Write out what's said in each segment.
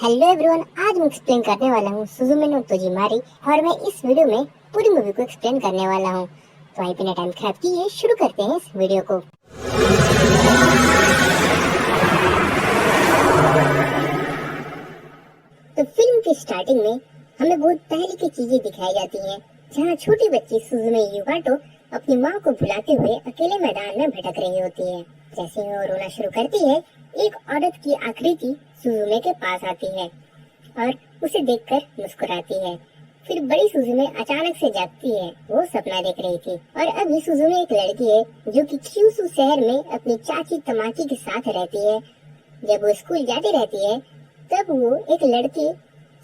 Hello everyone, आज मैं explain करने वाला हूँ सुजुमे नो तोजीमारी और मैं इस वीडियो में पूरी मूवी को एक्सप्लेन करने वाला हूँ। तो आई बिना टाइम खराब किए शुरू करते हैं इस वीडियो को। तो फिल्म की स्टार्टिंग में हमें बहुत पहले की चीजें दिखाई जाती हैं, जहाँ छोटी बच्ची सुजुमे युगाटो अपनी माँ को भुलाते हुए अकेले मैदान में भटक रही होती है। जैसे ही वो रोना शुरू करती है, एक औरत की आकृति सुजुमे के पास आती है और उसे देखकर मुस्कुराती है। फिर बड़ी सुजुमे अचानक से जागती है। वो सपना देख रही थी और अभी सुजुमे एक लड़की है जो कि क्यूसू शहर में अपनी चाची तमाकी के साथ रहती है। जब वो स्कूल जाती रहती है तब वो एक लड़की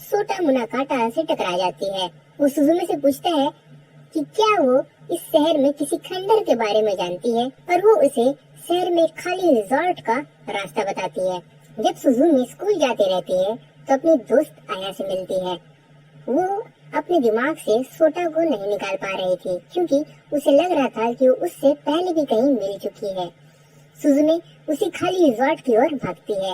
सोटा मुनाकाटा से टकरा जाती है। वो सुजुमे से पूछता है कि क्या वो इस शहर में किसी खंडर के बारे में जानती है और वो उसे शहर में खाली रिजॉर्ट का रास्ता बताती है। जब सुजुमे स्कूल जाती रहती है तो अपनी दोस्त आया से मिलती है। वो अपने दिमाग से सोटा को नहीं निकाल पा रही थी क्योंकि उसे लग रहा था कि वो उससे पहले भी कहीं मिल चुकी है। सुजुमे उसी खाली रिजॉर्ट की ओर भागती है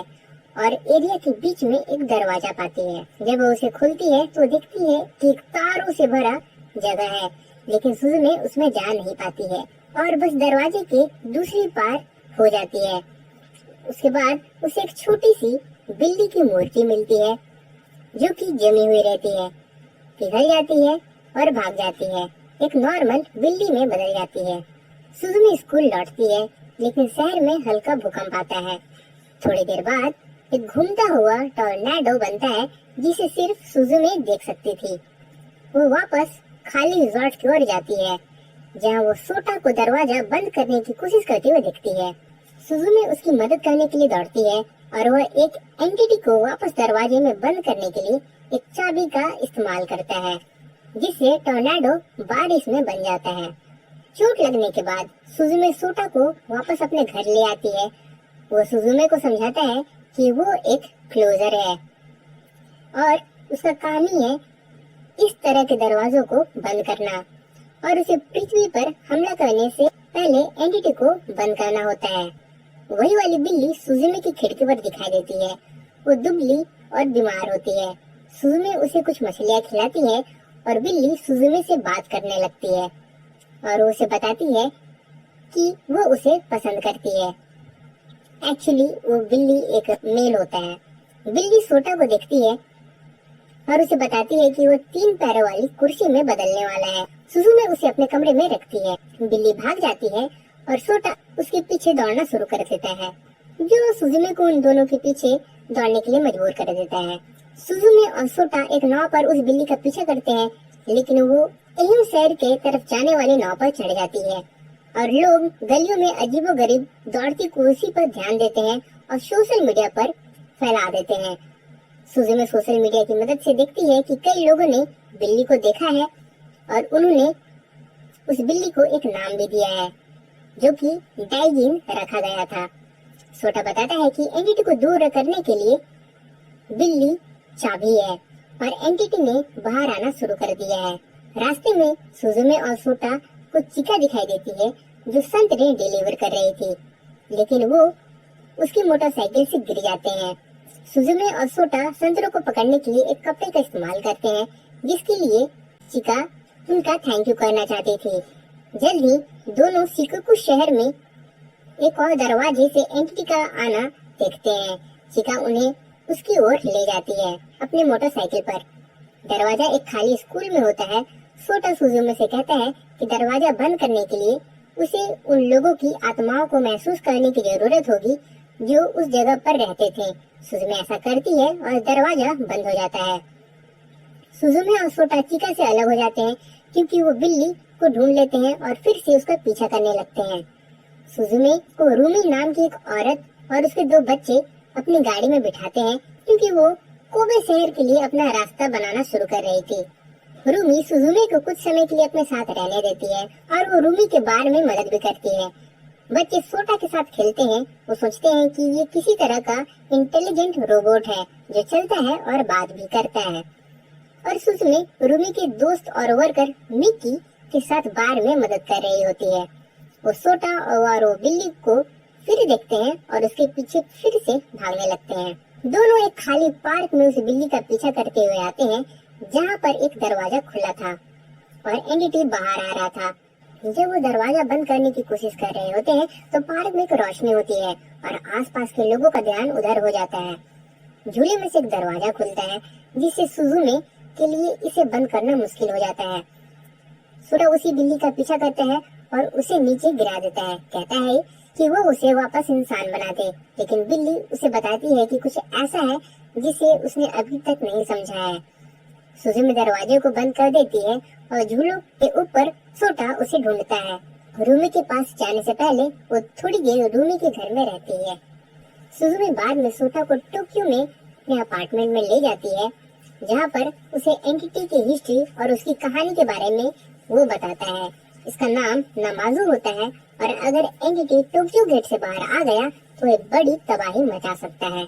और एरिया के बीच में एक दरवाजा पाती है। जब वो उसे खोलती है तो देखती है कि एक तारों से भरा जगह है, लेकिन सुजुमे उसमें जा नहीं पाती है और बस दरवाजे के दूसरी पार हो जाती है। उसके बाद उसे एक छोटी सी बिल्ली की मूर्ति मिलती है जो कि जमी हुई रहती है, पिघल जाती है और भाग जाती है। एक नॉर्मल बिल्ली में बदल जाती है। सुजुमे स्कूल लौटती है लेकिन शहर में हल्का भूकंप आता है। थोड़ी देर बाद एक घूमता हुआ टॉर्नेडो बनता है जिसे सिर्फ सुजुमे देख सकती थी। वो वापस खाली रिजॉर्ट की ओर जाती है जहाँ वो सोटा को दरवाजा बंद करने की कोशिश करते हुए दिखती है। सुजुमे उसकी मदद करने के लिए दौड़ती है और वह एक एंटिटी को वापस दरवाजे में बंद करने के लिए एक चाबी का इस्तेमाल करता है जिससे टॉर्नेडो बारिश में बन जाता है। चोट लगने के बाद सुजुमे सोटा को वापस अपने घर ले आती है। वो सुजुमे को समझाता है कि वो एक क्लोजर है और उसका काम ही है इस तरह के दरवाजों को बंद करना और उसे पृथ्वी पर हमला करने से पहले एंटिटी को बंद करना होता है। वही वाली बिल्ली सुजुमे की खिड़की पर दिखाई देती है। वो दुबली और बीमार होती है। सुजुमे उसे कुछ मछलियाँ खिलाती है और बिल्ली सुजुमे से बात करने लगती है और वो उसे बताती है कि वो उसे पसंद करती है। एक्चुअली वो बिल्ली एक मेल होता है। बिल्ली सोटा को देखती है और उसे बताती है कि वो 3 पैरों वाली कुर्सी में बदलने वाला है। सुजुमे उसे अपने कमरे में रखती है। बिल्ली भाग जाती है और सोटा उसके पीछे दौड़ना शुरू कर देता है, जो सुजुमे को उन दोनों के पीछे दौड़ने के लिए मजबूर कर देता है। सुजुमे और सोटा एक नाव पर उस बिल्ली का पीछा करते हैं, लेकिन वो एहिम शहर के तरफ जाने वाली नाव पर चढ़ जाती है और लोग गलियों में अजीबोगरीब दौड़ती कुर्सी पर ध्यान देते हैं और सोशल मीडिया पर फैला देते हैं। सुजुमे सोशल मीडिया की मदद से देखती है कि कई लोगों ने बिल्ली को देखा है और उन्होंने उस बिल्ली को एक नाम भी दिया है जो कि डाइजिन रखा गया था। सोटा बताता है कि एंटिटी को दूर करने के लिए बिल्ली चाबी है और एंटिटी ने बाहर आना शुरू कर दिया है। रास्ते में सुजुमे और सोटा को चिका दिखाई देती है जो संतरे डिलीवर कर रही थी, लेकिन वो उसकी मोटरसाइकिल से गिर जाते हैं। सुजुमे और सोटा संतरों को पकड़ने के लिए एक कपड़े का इस्तेमाल करते हैं जिसके लिए चिका उनका थैंक यू करना चाहती थी। जल्द ही दोनों शिकोकू शहर में एक और दरवाजे से एंटिटी का आना देखते हैं। चिका उन्हें उसकी ओर ले जाती है अपने मोटरसाइकिल पर। दरवाजा एक खाली स्कूल में होता है। सोटा सुजुमे से कहता है कि दरवाजा बंद करने के लिए उसे उन लोगों की आत्माओं को महसूस करने की जरूरत होगी जो उस जगह पर रहते थे। सुजुमे ऐसा करती है और दरवाजा बंद हो जाता है। सुजुमे और सोटा चिका से अलग हो जाते हैं क्योंकि वो बिल्ली को ढूंढ लेते हैं और फिर से उसका पीछा करने लगते हैं। सुजुमे को रूमी नाम की एक औरत और उसके 2 बच्चे अपनी गाड़ी में बिठाते हैं क्योंकि वो कोबे शहर के लिए अपना रास्ता बनाना शुरू कर रही थी। रूमी सुजुमे को कुछ समय के लिए अपने साथ रहने देती है और वो रूमी के बारे में मदद भी करती है। बच्चे सोटा के साथ खेलते हैं। वो सोचते हैं कि ये किसी तरह का इंटेलिजेंट रोबोट है जो चलता है और बात भी करता है। और सुजुमे रूमी के दोस्त और वर्कर मिकी के साथ बार में मदद कर रही होती है। वो सोटा और वो बिल्ली को फिर देखते हैं और उसके पीछे फिर से भागने लगते हैं। दोनों एक खाली पार्क में उस बिल्ली का पीछा करते हुए आते हैं, जहाँ पर एक दरवाजा खुला था और एनडीटी बाहर आ रहा था। जब वो दरवाजा बंद करने की कोशिश कर रहे होते हैं तो पार्क में एक रोशनी होती है और आसपास के लोगों का ध्यान उधर हो जाता है। झूले में से एक दरवाजा खुलता है, जिससे सुजुमे के लिए इसे बंद करना मुश्किल हो जाता है। सोटा उसी बिल्ली का पीछा करता है और उसे नीचे गिरा देता है। कहता है कि वो उसे वापस इंसान बना दे, लेकिन बिल्ली उसे बताती है कि कुछ ऐसा है जिसे उसने अभी तक नहीं समझा है। सुजुमे दरवाजे को बंद कर देती है और झूलों के ऊपर सोटा उसे ढूंढता है। रूमी के पास जाने से पहले वो थोड़ी देर रूमी के घर में रहती है। सुजुमे बाद में सोटा को टोक्यो में अपने अपार्टमेंट में ले जाती है, जहाँ पर उसे एंटिटी की हिस्ट्री और उसकी कहानी के बारे में वो बताता है। इसका नाम नामाजू होता है और अगर एंटिटी टोक्यो गेट से बाहर आ गया तो एक बड़ी तबाही मचा सकता है।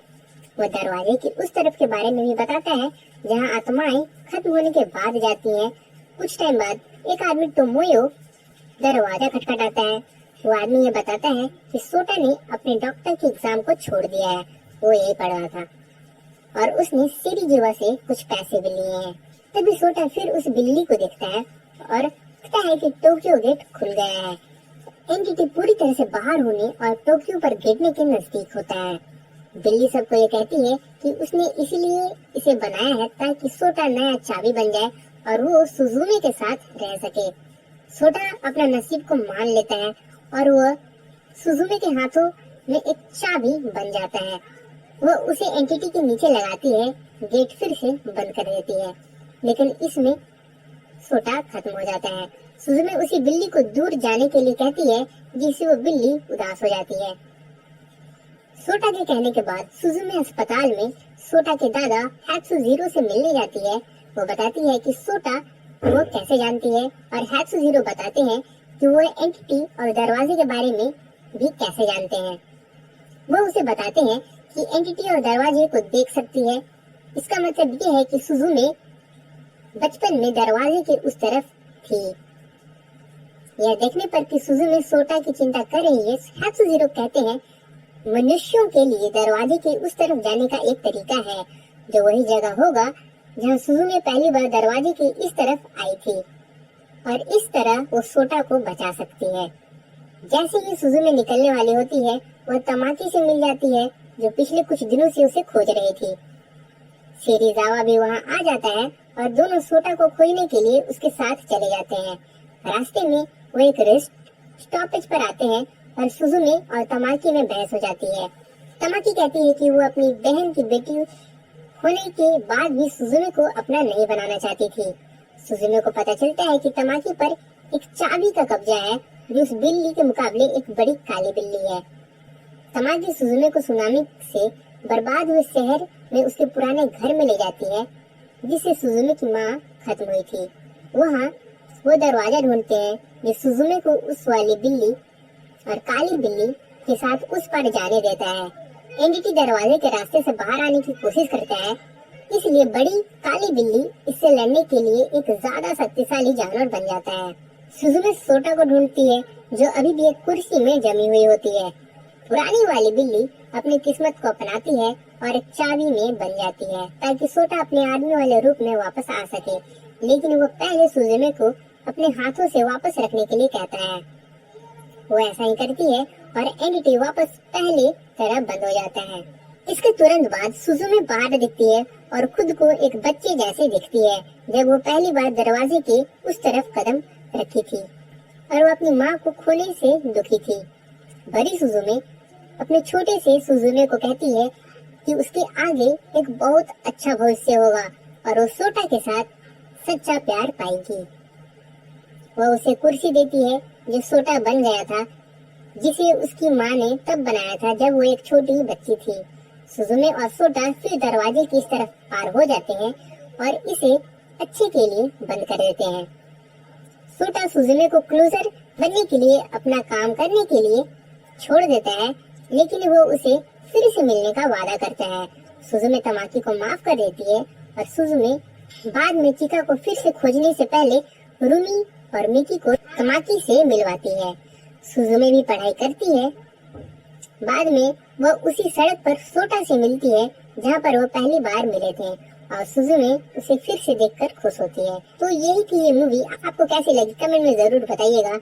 वो दरवाजे की उस तरफ के बारे में भी बताता है जहाँ आत्माएं खत्म होने के बाद जाती हैं। कुछ टाइम बाद एक आदमी टोमोयो दरवाजा खटखटाता है। वो आदमी ये बताता है कि सोटा ने अपने डॉक्टर के एग्जाम को छोड़ दिया है। वो यही पढ़ रहा था और उसने सिरिजीवा से कुछ पैसे भी लिए हैं। तभी सोटा फिर उस बिल्ली को देखता है और कहता है कि टोक्यो गेट खुल गया है। एंटिटी पूरी तरह से बाहर होने और टोक्यो पर गिरने के नजदीक होता है। बिल्ली सबको ये कहती है कि उसने इसलिए इसे बनाया है ताकि सोटा नया चाबी बन जाए और वो सुजुमे के साथ रह सके। सोटा अपना नसीब को मान लेता है और वो सुजुमे के हाथों में एक चाबी बन जाता है। वो उसे एंटिटी के नीचे लगाती है, गेट फिर से बंद कर देती है, लेकिन इसमें सोटा खत्म हो जाता है। सुजुमे उसी बिल्ली को दूर जाने के लिए कहती है, जिससे वो बिल्ली उदास हो जाती है। सोटा के कहने के बाद सुजुमे अस्पताल में सोटा के दादा हैत्सुजीरो से मिलने जाती है। वो बताती है कि सोटा वो कैसे जानती है और हैत्सुजीरो बताते हैं कि वो एंटिटी और दरवाजे के बारे में भी कैसे जानते हैं। वो उसे बताते हैं कि एंटिटी और दरवाजे को देख सकती है। इसका मतलब ये है कि सुजुमे बचपन में दरवाजे के उस तरफ थी। यह देखने पर कि सुजुमे सोटा की चिंता कर रही है, हैत्सुजीरो कहते हैं मनुष्यों के लिए दरवाजे के उस तरफ जाने का एक तरीका है, जो वही जगह होगा जहाँ सुजुमे पहली बार दरवाजे के इस तरफ आई थी और इस तरह वो सोटा को बचा सकती है। जैसे ही सुजुमे निकलने वाली होती है, वो तमाकी से मिल जाती है, जो पिछले कुछ दिनों से उसे खोज रही थी। सिरिजावा भी वहाँ आ जाता है और दोनों सोटा को खोजने के लिए उसके साथ चले जाते हैं। रास्ते में वो एक रेस्ट स्टॉपेज पर आते हैं और सुजुमे और तमाकी में बहस हो जाती है। तमाकी कहती है कि वो अपनी बहन की बेटी होने के बाद भी सुजुमे को अपना नहीं बनाना चाहती थी। सुजुमे को पता चलता है कि तमाकी पर एक चाबी का कब्जा है, जो उस बिल्ली के मुकाबले एक बड़ी काली बिल्ली है। तमाकी सुजुमे को सुनामी से बर्बाद हुए शहर में उसके पुराने घर में ले जाती है, जिससे सुजुमे की माँ खत्म हुई थी। वहाँ वो दरवाजा ढूंढते हैं जो सुजुमे को उस वाली बिल्ली और काली बिल्ली के साथ उस पार जाने देता है। एंटिटी दरवाजे के रास्ते से बाहर आने की कोशिश करता है, इसलिए बड़ी काली बिल्ली इससे लड़ने के लिए एक ज्यादा शक्तिशाली जानवर बन जाता है। सुजुमे सोटा को ढूंढती है, जो अभी भी एक कुर्सी में जमी हुई होती है। पुरानी वाली बिल्ली अपनी किस्मत को अपनाती है और एक चाबी में बन जाती है, ताकि सोटा अपने आदमी वाले रूप में वापस आ सके, लेकिन वो पहले सुजुमे को अपने हाथों से वापस रखने के लिए कहता है। वो ऐसा ही करती है और एंटिटी वापस पहले तरह बंद हो जाता है। इसके तुरंत बाद सुजुमे बाहर दिखती है और खुद को एक बच्चे जैसे दिखती है, जब वो पहली बार दरवाजे के उस तरफ कदम रखी थी और वो अपनी माँ को खोने से दुखी थी। बड़ी सुजुमे अपने छोटे से सुजुमे को कहती है कि उसके आगे एक बहुत अच्छा भविष्य होगा और वो सोटा के साथ सच्चा प्यार पाएगी। वह उसे कुर्सी देती है जो सोटा बन गया था, जिसे उसकी माँ ने तब बनाया था जब वो एक छोटी बच्ची थी। सुजुमे और सोटा फिर दरवाजे की इस तरफ पार हो जाते हैं और इसे अच्छे के लिए बंद कर देते हैं। सोटा सुजुमे को क्लोजर बनने के लिए अपना काम करने के लिए छोड़ देता है, लेकिन वो उसे फिर से मिलने का वादा करता है। सुजुमे तमाकी को माफ कर देती है और सुजुमे बाद में चिका को फिर से खोजने से पहले रूमी और मिकी को तमाकी से मिलवाती है। सुजुमे भी पढ़ाई करती है। बाद में वह उसी सड़क पर सोटा से मिलती है, जहाँ पर वो पहली बार मिले थे और सुजुमे उसे फिर से देखकर खुश होती है। तो यही थी ये मूवी। आपको कैसी लगी कमेंट में जरूर बताइएगा।